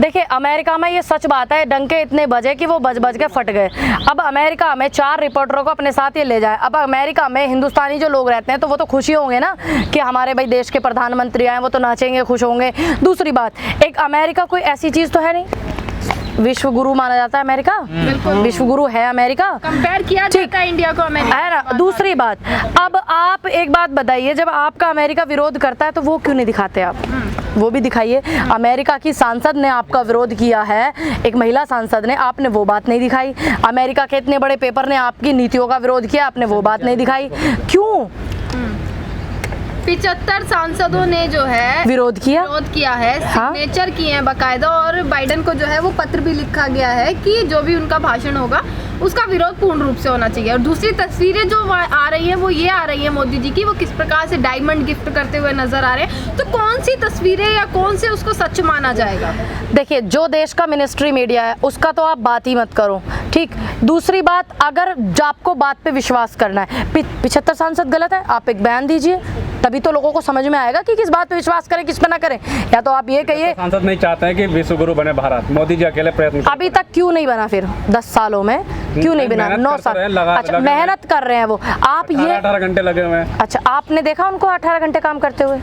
देखिए अमेरिका में ये सच बात है, डंके इतने बजे कि वो बज बज के फट गए। अब अमेरिका में 4 रिपोर्टरों को अपने साथ ये ले जाए। अब अमेरिका में हिंदुस्तानी जो लोग रहते हैं तो वो तो खुशी होंगे ना कि हमारे भाई देश के प्रधानमंत्री आए, वो तो नाचेंगे, खुश होंगे। दूसरी बात, एक अमेरिका कोई ऐसी चीज़ तो है नहीं, विश्व गुरु माना जाता है अमेरिका, विश्व गुरु है अमेरिका, कंपेयर किया जाता है इंडिया को अमेरिका है ना। दूसरी बात, अब आप एक बात बताइए, जब आपका अमेरिका विरोध करता है तो वो क्यों नहीं दिखाते आप? वो भी दिखाइए। अमेरिका की सांसद ने आपका विरोध किया है, एक महिला सांसद ने, आपने वो बात नहीं दिखाई। अमेरिका के इतने बड़े पेपर ने आपकी नीतियों का विरोध किया, आपने वो बात नहीं दिखाई, क्यों? 75 सांसदों ने जो है विरोध किया है, हाँ? सिग्नेचर किए हैं बाकायदा, और बाइडेन को जो है वो पत्र भी लिखा गया है कि जो भी उनका भाषण होगा उसका विरोध पूर्ण रूप से होना चाहिए। और दूसरी तस्वीरें जो आ रही हैं वो ये आ रही है मोदी जी की, वो किस प्रकार से डायमंड गिफ्ट करते हुए नजर आ रहे हैं। तो कौन सी तस्वीरें या कौन से उसको सच माना जाएगा? देखिए, जो देश का मिनिस्ट्री मीडिया है उसका तो आप बात ही मत करो, ठीक। दूसरी बात, अगर आपको बात पे विश्वास करना है, 75 सांसद गलत है, आप एक बयान दीजिए, तभी तो लोगों को समझ में आएगा कि किस बात पे विश्वास करें, किस पे ना करें। या तो आप ये कहिए सांसद नहीं चाहते हैं कि विश्व गुरु बने भारत, मोदी जी अकेले प्रयत्न अभी तक क्यों नहीं बना, फिर 10 सालों में क्यों नहीं बना? 9 साल, अच्छा मेहनत कर रहे हैं वो, आप ये 18 घंटे लगे हुए हैं। अच्छा, आपने देखा उनको 18 घंटे काम करते हुए?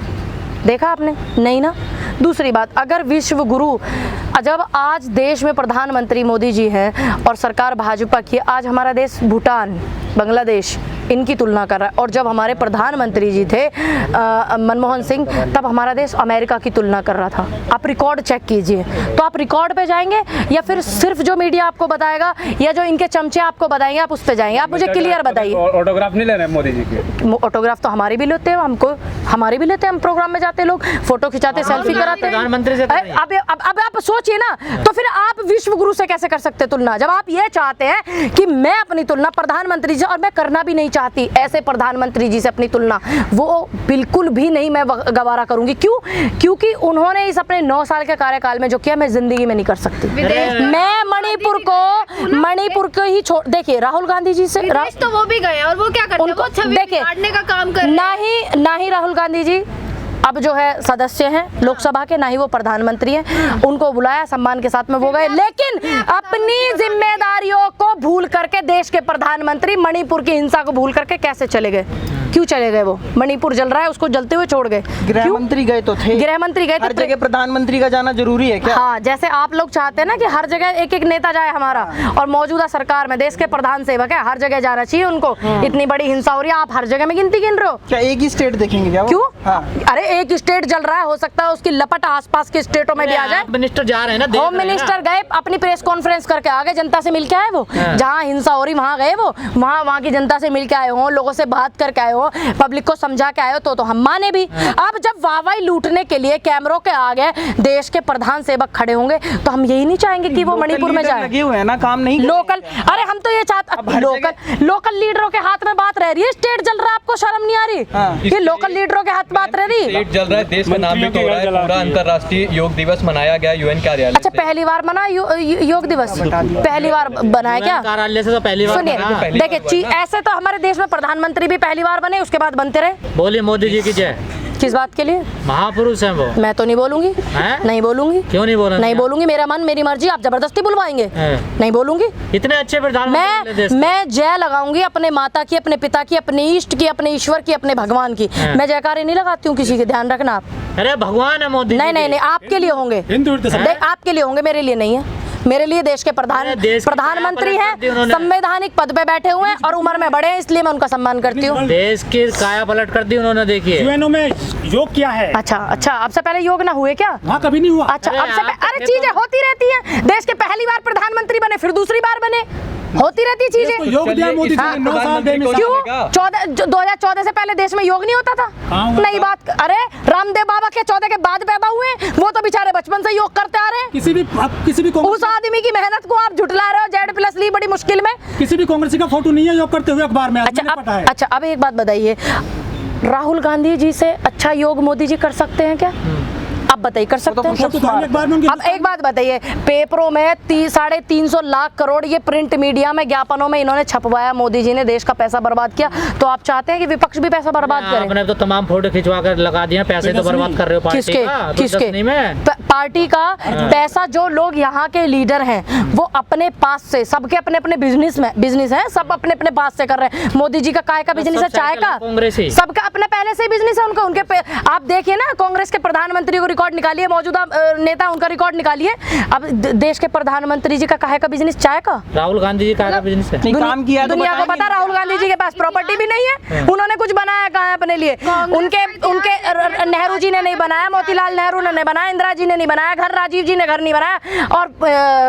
देखा आपने? नहीं ना। दूसरी बात, अगर विश्व गुरु, जब आज देश में प्रधानमंत्री मोदी जी हैं और सरकार भाजपा की, आज हमारा देश भूटान, बांग्लादेश इनकी तुलना कर रहा है, और जब हमारे प्रधानमंत्री जी थे मनमोहन सिंह, तब हमारा देश अमेरिका की तुलना कर रहा था। आप रिकॉर्ड चेक कीजिए, तो आप रिकॉर्ड पे जाएंगे या फिर सिर्फ जो मीडिया आपको बताएगा या जो इनके चमचे आपको बताएंगे आप उस पे जाएंगे? आप मुझे क्लियर बताइए। ऑटोग्राफ नहीं ले रहे मोदी जी के? ऑटोग्राफ तो हमारी भी लेते हैं, हमारी भी लेते हैं, हम प्रोग्राम में जाते, लोग फोटो खिंचाते, सेल्फी कराते हैं प्रधानमंत्री से। अब आप सोचिए ना, तो फिर आप विश्व गुरु से कैसे कर सकते तुलना, जब आप ये चाहते हैं कि मैं अपनी तुलना प्रधानमंत्री जी, और मैं करना भी नहीं चाहती ऐसे प्रधानमंत्री जी से अपनी तुलना, वो बिल्कुल भी नहीं मैं गवारा करूंगी। क्यों? क्योंकि उन्होंने इस अपने 9 साल के कार्यकाल में जो किया, मैं जिंदगी में नहीं कर सकती। मैं मणिपुर को ही छोड़, देखिए राहुल गांधी जी से तो वो भी गए और वो क्या करते हैं, वो छवि बिगाड़ने का काम कर रहे हैं। ना ही राहुल गांधी जी अब जो है सदस्य हैं लोकसभा के, ना ही वो प्रधानमंत्री हैं। उनको बुलाया सम्मान के साथ में वो गए, लेकिन अपनी जिम्मेदारियों को भूल करके देश के प्रधानमंत्री मणिपुर की हिंसा को भूल करके कैसे चले गए? क्यों चले गए? वो मणिपुर जल रहा है, उसको जलते हुए छोड़ गए। गृह मंत्री गए तो थे, गृह मंत्री गए, हर जगह प्रधानमंत्री का जाना जरूरी है क्या? हाँ, जैसे आप लोग चाहते हैं ना कि हर जगह एक एक नेता जाए हमारा, और मौजूदा सरकार में देश के प्रधान सेवक है, हर जगह जाना चाहिए उनको। इतनी बड़ी हिंसा हो रही है, आप हर जगह में गिनती गिन रहे हो। क्या एक ही स्टेट देखेंगे क्या? क्यों? हाँ। अरे एक स्टेट जल रहा है, हो सकता है उसकी लपट आसपास के स्टेटों में भी आ जाए। मिनिस्टर जा रहे हैं ना, होम मिनिस्टर गए, अपनी प्रेस कॉन्फ्रेंस करके आ गए, जनता से मिलके आए। वो जहाँ हिंसा हो रही वहाँ गए, वो वहाँ की जनता से मिलके आए हो, लोगों से बात करके आए हो, पब्लिक को समझा के आए हो, तो हम माने भी। अब जब वाहवाही लूटने के लिए कैमरों के आगे देश के प्रधान सेवक खड़े होंगे, तो हम यही नहीं चाहेंगे कि वो मणिपुर में जाए। लगे हुए हैं ना, काम नहीं लोकल, अरे हम तो ये चाहते, लोकल लीडरों के हाथ में बात रह रही है, स्टेट जल रहा है, आपको शर्म नहीं आ रही कि लोकल लीडरों के हाथ बात रह रही? स्टेट जल रहा है, देश में नाम भी तो हो रहा है, पूरा अंतर्राष्ट्रीय योग दिवस मनाया गया यूएन कार्यालय। अच्छा, पहली बार मना योग दिवस? पहली बार बनाया क्या? कार्यालय से तो पहली बार। सुनिए, देखिए ऐसे तो हमारे देश में प्रधानमंत्री भी पहली बार बने, उसके बाद बनते रहे। बोलिए मोदी जी की जय। किस बात के लिए? महापुरुष हैं वो। मैं तो नहीं बोलूंगी, नहीं बोलूंगी। क्यों नहीं बोलूंगी? नहीं बोलूंगी, मेरा मन मेरी मर्जी, आप जबरदस्ती बुलवाएंगे? नहीं बोलूंगी। इतने अच्छे प्रधानमंत्री मैं जय लगाऊंगी अपने माता की, अपने पिता की, अपने इष्ट की, अपने ईश्वर की, अपने भगवान की। मैं जयकारे नहीं लगाती हूँ किसी के, ध्यान रखना आप। अरे भगवान है मोदी। नहीं, आपके लिए होंगे, आपके लिए होंगे, मेरे लिए नहीं है। मेरे लिए देश के प्रधानमंत्री हैं, संवैधानिक पद पे बैठे हुए हैं और उम्र में बड़े हैं, इसलिए मैं उनका सम्मान करती हूँ। देश की काया पलट कर दी उन्होंने, देखिए। यूएनओ में योग किया है। अच्छा, अब से पहले योग ना हुए क्या? हाँ, कभी नहीं हुआ। अच्छा, अब से अरे चीजें होती रहती हैं, देश के पहली बार प्रधानमंत्री बने, फिर दूसरी बार बने, होती रहती चीजें। योग दिया मोदी जी ने 9 साल में। क्यों? 2014 से पहले देश में योग नहीं होता था? नई बात। अरे रामदेव बाबा के 14 के बाद पैदा हुए, वो तो बेचारे बचपन से योग करते आ रहे हैं। किसी भी उस आदमी की मेहनत को आप झुटला रहे हो, Z+ ली बड़ी मुश्किल में। किसी भी कांग्रेसी का फोटो नहीं है योग करते हुए अखबार में। अच्छा, अब एक बात बताइए, राहुल गांधी जी से अच्छा योग मोदी जी कर सकते हैं क्या? आप बताइए, कर सकते हैं? अब एक बात बताइए, पेपरों में 350 लाख करोड़ ये प्रिंट मीडिया में ज्ञापनों में इन्होंने छपवाया, मोदी जी ने देश का पैसा बर्बाद किया, तो आप चाहते हैं कि विपक्ष भी पैसा बर्बाद करे? आपने तो तमाम फोटो खिंचवा कर लगा दिया, पैसे तो बर्बाद कर रहे हो पार्टी का। किसके? पार्टी का पैसा जो लोग यहाँ के लीडर हैं वो अपने पास से, सबके अपने अपने बिजनेस है, सब अपने अपने पास से कर रहे हैं। मोदी जी का काय का बिजनेस है, चाय का, सबका अपना पहले से ही बिजनेस है उनका। आप देखिए ना, कांग्रेस के प्रधानमंत्री को रिकॉर्ड निकालिए, मौजूदा नेता उनका रिकॉर्ड निकालिए। अब देश के प्रधानमंत्री जी का काय का बिजनेस, चाय का। राहुल गांधी जी काय का बिजनेस है? काम किया तो दुनिया को पता, राहुल गांधी जी के पास प्रॉपर्टी भी नहीं है, उन्होंने कुछ बनाया कहाँ है अपने लिए? उनके नेहरू जी ने नहीं बनाया, मोतीलाल नेहरू ने नहीं बनाया, इंदिरा जी ने नहीं बनाया घर, राजीव जी ने घर नहीं बनाया, और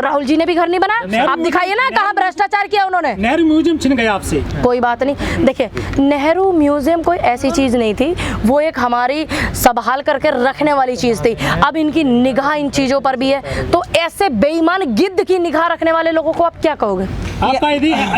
राहुल जी ने भी घर नहीं बनाया। आप दिखाइए ना कहाँ भ्रष्टाचार किया उन्होंने। नेहरू म्यूजियम छिन गया आपसे। कोई बात नहीं, देखिए नेहरू म्यूजियम कोई ऐसी चीज नहीं थी, वो एक हमारी संभाल करके रखने वाली चीज थी। अब इनकी निगाह इन चीजों पर भी है, तो ऐसे बेईमान गिद्ध की निगाह रखने वाले लोगों को आप क्या कहोगे? आपका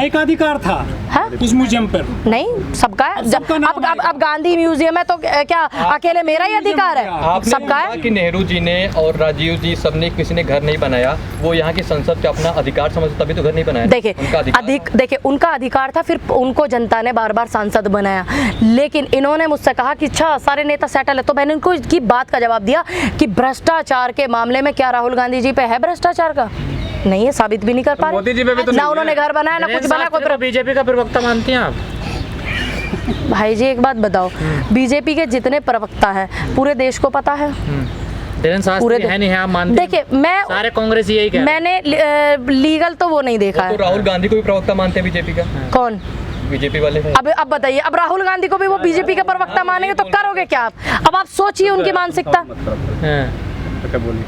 एकाधिकार था हाँ? उस म्यूजियम पर? नहीं, सबका है। सबका नाम अब गांधी म्यूजियम है तो क्या अकेले मेरा ही अधिकार है? आपने सबका कहा है। कि नेहरू जी ने और राजीव जी सबने, किसी ने घर नहीं बनाया, वो यहाँ की संसद का अपना अधिकार समझते तभी तो घर नहीं बनाया। देखिए उनका उनका अधिकार था, फिर उनको जनता ने बार बार सांसद बनाया। लेकिन इन्होंने मुझसे कहा कि अच्छा सारे नेता सेटल है, तो मैंने उनको की बात का जवाब दिया कि भ्रष्टाचार के मामले में क्या राहुल गांधी जी पे है भ्रष्टाचार का? नहीं है, साबित भी नहीं कर पा रहे। मोदी जी पे भी तो ना नहीं उन्होंने घर बनाया, ना कुछ बना। कोई बीजेपी का प्रवक्ता मानती हैं आप? भाई जी एक बात बताओ, बीजेपी के जितने प्रवक्ता हैं पूरे देश को पता है। धीरेन्द्र शास्त्री है नहीं है, आप मानते हैं? देखिए मैं सारे कांग्रेस यही कह रहे हैं। मैंने लीगल तो वो नहीं देखा तो है। राहुल गांधी को भी प्रवक्ता मानते हैं बीजेपी का? कौन? बीजेपी वाले हैं। अब बताइए, अब राहुल गांधी को भी वो बीजेपी का प्रवक्ता मानेंगे तो करोगे क्या आप? अब आप सोचिए उनकी मानसिकता,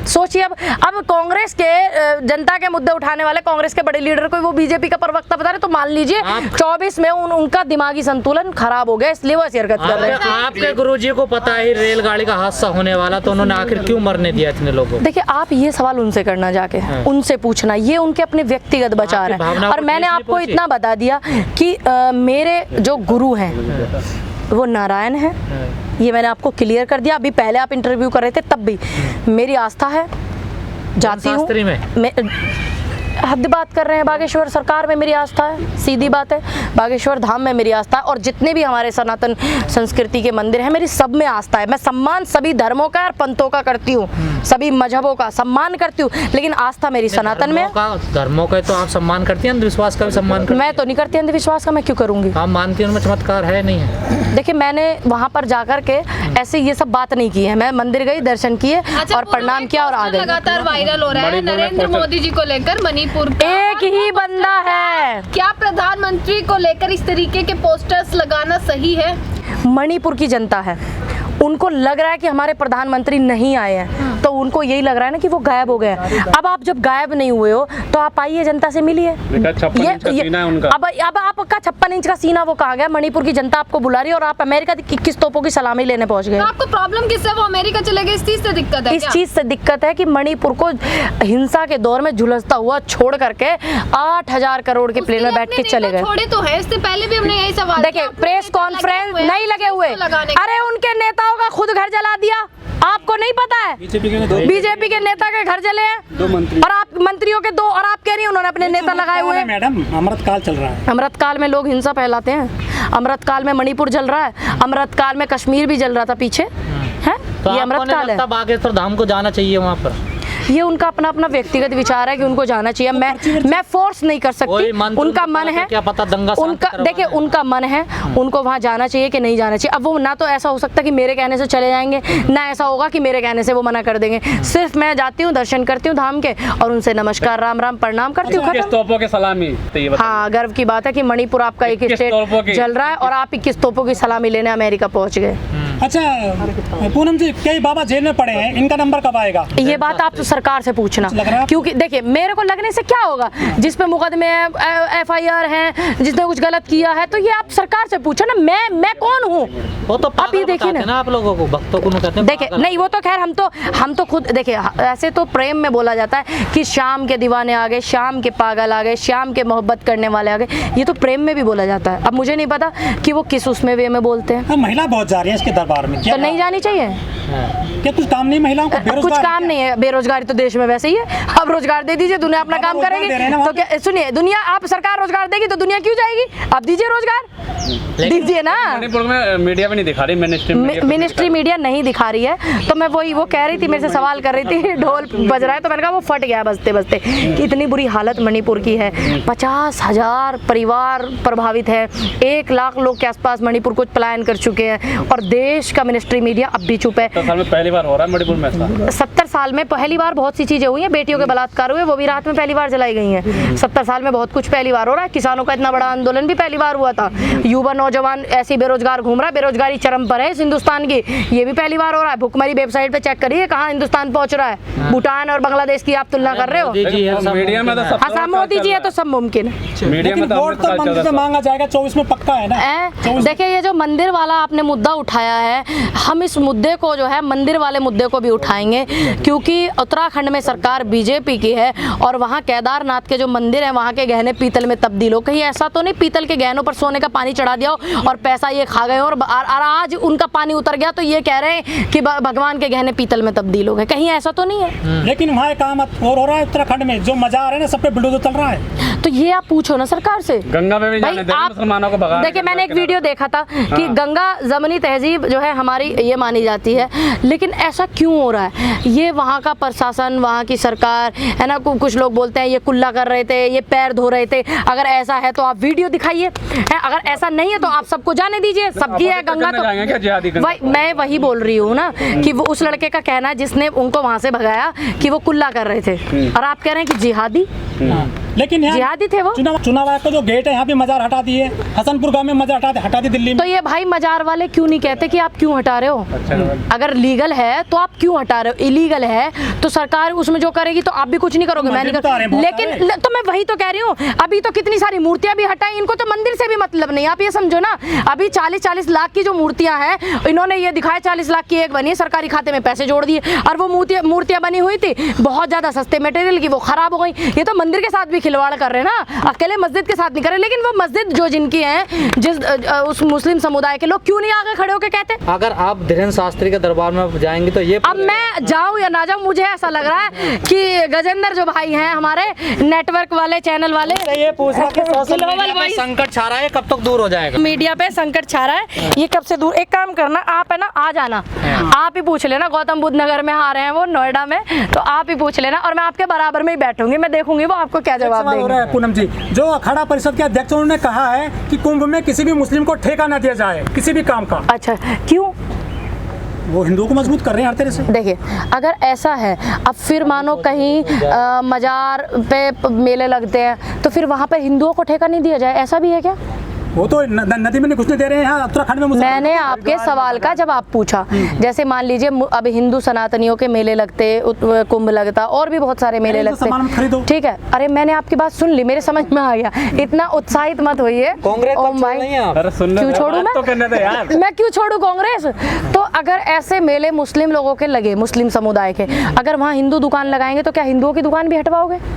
सोचिए। अब कांग्रेस के जनता के मुद्दे उठाने वाले कांग्रेस के बड़े लीडर को वो बीजेपी का प्रवक्ता बता रहे, तो मान लीजिए 24 में उनका दिमागी संतुलन खराब हो गया, इसलिए वो ऐसी हरकत कर रहे हैं। आपके गुरुजी को पता ही रेलगाड़ी का हादसा होने वाला, तो उन्होंने आखिर क्यों मरने दिया इतने लोगों को? देखिए आप ये सवाल उनसे करना जाके, उनसे पूछना, ये उनके अपने व्यक्तिगत विचार है। और मैंने आपको इतना बता दिया कि मेरे जो गुरु हैं वो नारायण है, ये मैंने आपको क्लियर कर दिया। अभी पहले आप इंटरव्यू कर रहे थे तब भी मेरी आस्था है, जाती हूँ मैं। हद बात कर रहे हैं, बागेश्वर सरकार में मेरी आस्था है, सीधी बात है। बागेश्वर धाम में मेरी आस्था है, और जितने भी हमारे सनातन संस्कृति के मंदिर हैं मेरी सब में आस्था है। मैं सम्मान सभी धर्मों का और पंथों का करती हूँ, सभी मजहबों का सम्मान करती हूँ, लेकिन आस्था मेरी सनातन में। धर्मों का तो आप सम्मान करती हैं, अंधविश्वास का भी सम्मान करती हैं? मैं तो नहीं करती अंधविश्वास का, मैं क्यों करूँगी? आप मानती हैं उनमें चमत्कार है नहीं है? देखिए मैंने वहाँ पर जाकर के ऐसे ये सब बात नहीं की है, मैं मंदिर गई, दर्शन किए और प्रणाम किया और आ गई। लगातार वायरल हो रहा है नरेंद्र मोदी जी को लेकर मणिपुर का। एक ही बंदा है। क्या प्रधानमंत्री को लेकर इस तरीके के पोस्टर्स लगाना सही है? मणिपुर की जनता है, उनको लग रहा है कि हमारे प्रधानमंत्री नहीं आए हैं, तो उनको यही लग रहा है ना कि वो गायब हो गए। अब आप जब गायब नहीं हुए हो तो आप आइए जनता से मिलिए। 56 इंच का सीना है उनका। अब आपका 56 इंच का सीना वो कहाँ गया? मणिपुर की जनता आपको बुला रही है और आप अमेरिका की 21 तोपों की सलामी लेने पहुंच गए। तो आपको प्रॉब्लम किससे? वो अमेरिका चले गए, इस चीज से दिक्कत है? इस चीज से दिक्कत है कि मणिपुर को हिंसा के दौर में झुलसता हुआ छोड़ करके 8,000 करोड़ के प्लेन में बैठ के चले गए। छोड़े तो है, इससे पहले भी हमने यही सवाल। देखिए प्रेस कॉन्फ्रेंस नहीं लगे हुए, अरे उनके नेताओं का खुद घर जला दिया, आपको नहीं पता है? बीजेपी के नेता के घर जले हैं 2 मंत्री, और आप मंत्रियों के 2, और आप कह रही हैं उन्होंने अपने नेता लगाए हुए हैं। मैडम अमृतकाल चल रहा है, अमृतकाल में लोग हिंसा फैलाते हैं, अमृतकाल में मणिपुर जल रहा है, अमृतकाल में कश्मीर भी जल रहा था पीछे है। तो ये अमृतकाल है। बागेश्वर धाम को जाना चाहिए वहाँ पर? ये उनका अपना अपना व्यक्तिगत विचार है कि उनको जाना चाहिए, मैं फोर्स नहीं कर सकती, उनका मन है। क्या पता दंगा उनका, देखिए उनका मन है, उनको वहाँ जाना चाहिए कि नहीं जाना चाहिए। अब वो ना तो ऐसा हो सकता कि मेरे कहने से चले जाएंगे, ना ऐसा होगा कि मेरे कहने से वो मना कर देंगे। सिर्फ मैं जाती हूँ, दर्शन करती हूँ धाम के, और उनसे नमस्कार राम राम प्रणाम करती हूँ, खत्म। तोपों की सलामी। हाँ, गर्व की बात है कि मणिपुर आपका एक स्टेट जल रहा है और आप 21 तोपों की सलामी लेने अमेरिका पहुँच गए। अच्छा पूनम जी, कई बाबा जेल में पड़े हैं, इनका नंबर कब आएगा? ये बात आप सरकार से पूछना, क्योंकि देखिए मेरे को लगने से क्या होगा, जिस पे मुकदमे FIR हैं, जिसने कुछ गलत किया है, तो ये आप सरकार से पूछो ना, मैं कौन हूँ? वो तो आप ये देखिए ना, आप लोगों को भक्तों को कहते हैं। देखिए नहीं, वो तो खैर हम तो खुद देखिए, ऐसे तो प्रेम में बोला जाता है कि शाम के दीवाने आ गए, शाम के पागल आ गए, शाम के मोहब्बत करने वाले आ गए, ये तो प्रेम में भी बोला जाता है। अब मुझे नहीं पता कि वो किस उसमें वे में बोलते हैं। महिला बहुत जा रही है इसके दरबार दरबार में, तो नहीं जानी चाहिए। क्या कुछ काम नहीं महिलाओं को? कुछ काम नहीं है, बेरोजगारी तो देश में वैसे ही है। अब रोजगार दे दीजिए, दुनिया अपना काम रोजगार दे रहे हैं ना करेगी। वहाँ तो क्या सुनिए, दुनिया आप सरकार रोजगार देगी तो दुनिया क्यों जाएगी? आप दीजिए रोजगार, दीजिए ना। मणिपुर में मीडिया भी नहीं दिखा रही, मिनिस्ट्री मीडिया नहीं दिखा रही है। तो मैं वो कह रही थी, मेरे से सवाल कर रही थी, ढोल बज रहा है तो मैंने कहा वो फट गया बजते बजते कि इतनी बुरी हालत मणिपुर की है। 50,000 परिवार प्रभावित है, 1 लाख लोग के आसपास मणिपुर को पलायन कर चुके हैं और देश का मिनिस्ट्री मीडिया अब भी चुप है। 70 साल में पहली बार हो रहा है मणिपुर में ऐसा। 70 साल में पहली बार बहुत सी चीजें हुई हैं, बेटियों के बलात्कार हुए, वो भी रात में पहली बार जलाई गई हैं। 70 साल में बहुत कुछ पहली बार हो रहा है। किसानों का इतना बड़ा आंदोलन भी पहली बार हुआ था। युवा नौजवान ऐसी बेरोजगार घूम रहा है, बेरोजगारी चरम पर है इस हिंदुस्तान की, ये भी पहली बार हो रहा है। भुखमरी वेबसाइट पे चेक करिए कहाँ हिंदुस्तान पहुंच रहा है। भूटान और बांग्लादेश की आप तुलना कर रहे हो। मीडिया में तो सब हाँ, मोदी जी है तो सब मुमकिन है। मीडिया में लेकिन वोट तो मंदिर से मांगा जाएगा, 24 में पक्का है ना। देखिए, ये जो मंदिर वाला आपने मुद्दा उठाया है, हम इस मुद्दे को जो है मंदिर वाले मुद्दे को भी उठाएंगे, क्योंकि उत्तराखंड में सरकार बीजेपी की है और वहाँ केदारनाथ के जो मंदिर है वहाँ के गहने पीतल में तब्दील हो। कहीं ऐसा तो नहीं पीतल के गहनों पर सोने का पानी चढ़ा दिया हो और पैसा ये खा गए और आज उनका पानी उतर गया तो ये कह रहे हैं कि भगवान के गहने पीतल में तब्दील हो गए? कहीं ऐसा तो नहीं है। लेकिन वहाँ एक काम और हो रहा है उत्तराखंड में, जो मजार है ना, सब पे बुलडोजर चल रहा है। तो ये आप पूछो ना सरकार से। गंगा में भी जाने दे, मुसलमानों को भगा। देखिए, मैंने एक वीडियो देखा था कि गंगा जमनी तहजीब जो है हमारी ये मानी जाती है, लेकिन ऐसा क्यों हो रहा है? ये वहाँ का प्रशासन, वहाँ की सरकार है ना, कुछ लोग बोलते हैं ये कुल्ला कर रहे थे, ये पैर धो रहे थे। अगर ऐसा है तो आप वीडियो दिखाइए, अगर ऐसा नहीं है तो आप सबको जाने दीजिए, सबकी है गंगा। तो मैं वही बोल रही हूँ ना कि वो उस लड़के का कहना है जिसने उनको वहाँ से भगाया कि वो कुल्ला कर रहे थे, और आप कह रहे हैं कि जिहादी। लेकिन यहाँ जिहादी थे वो। चुनाव आयोग का जो गेट है यहाँ पे मजार हटा दिए, हसनपुर गांव में मजार हटा दी दिल्ली में। तो ये भाई मजार वाले क्यों नहीं कहते कि आप क्यों हटा रहे हो? अगर लीगल है तो आप क्यों हटा रहे हो? इलीगल है तो सरकार उसमें जो करेगी तो आप भी कुछ नहीं करोगे। मैं नहीं कर, लेकिन तो मैं वही तो कह रही हूँ, अभी तो कितनी सारी मूर्तियां भी हटाई, इनको तो मंदिर से भी मतलब नहीं। आप ये समझो ना, अभी 40-40 लाख की जो मूर्तियां हैं, इन्होंने ये दिखाया 40 लाख की एक बनी है, सरकारी खाते में पैसे जोड़ दिए, और वो मूर्तियां बनी हुई थी बहुत ज्यादा सस्ते मटेरियल की, वो खराब हो गई। ये तो मंदिर के साथ भी खिलवाड़ कर रहे हैं ना, अकेले मस्जिद के साथ नहीं कर रहे। लेकिन वो मस्जिद जो जिनकी है, जिस उस मुस्लिम समुदाय के लोग क्यों नहीं आगे खड़े होकर कहते? अगर आप धीरेन्द्र शास्त्री के दरबार में जाएंगे तो ये, अब मैं जाऊं या ना जाऊं, मुझे ऐसा लग रहा है कि गजेंद्र जो भाई हैं हमारे नेटवर्क वाले, चैनल वाले, ये पूछ रहा है सोशल ग्लोबल मीडिया पे वॉइस, संकट छा रहा है, कब तक दूर हो जाएगा? मीडिया पे संकट छा रहा है, ये कब से दूर? एक काम करना, आप है ना आ जाना, आप ही पूछ लेना। गौतम बुद्ध नगर में आ रहे हैं वो, नोएडा में, तो आप ही पूछ लेना और मैं आपके बराबर में ही बैठूंगी, मैं देखूंगी वो आपको क्या जवाब हो रहा देंगे। है पूनम जी, जो अखाड़ा परिषद के अध्यक्ष उन्होंने कहा है कि कुंभ में किसी भी मुस्लिम को ठेका न दिया जाए किसी भी काम का। अच्छा, क्यों? वो हिंदुओं को मजबूत कर रहे हैं हर तरह से। देखिए, अगर ऐसा है, अब फिर मानो कहीं मजार पे मेले लगते हैं तो फिर वहाँ पे हिंदुओं को ठेका नहीं दिया जाए, ऐसा भी है क्या? वो तो नदी में नहीं घुसने दे रहे हैं यहाँ उत्तराखंड में। मैंने आपके सवाल का जवाब पूछा, जैसे मान लीजिए अब हिंदू सनातनियों के मेले लगते, कुंभ लगता, और भी बहुत सारे मेले लगते, ठीक है। अरे मैंने आपकी बात सुन ली, मेरे समझ में आ गया, इतना उत्साहित मत होइए। कांग्रेस क्यों छोड़ू मैं? मैं क्यों छोड़ू कांग्रेस? तो अगर ऐसे मेले मुस्लिम लोगों के लगे, मुस्लिम समुदाय के, अगर वहाँ हिंदू दुकान लगाएंगे तो क्या हिंदुओं की दुकान भी हटवाओगे?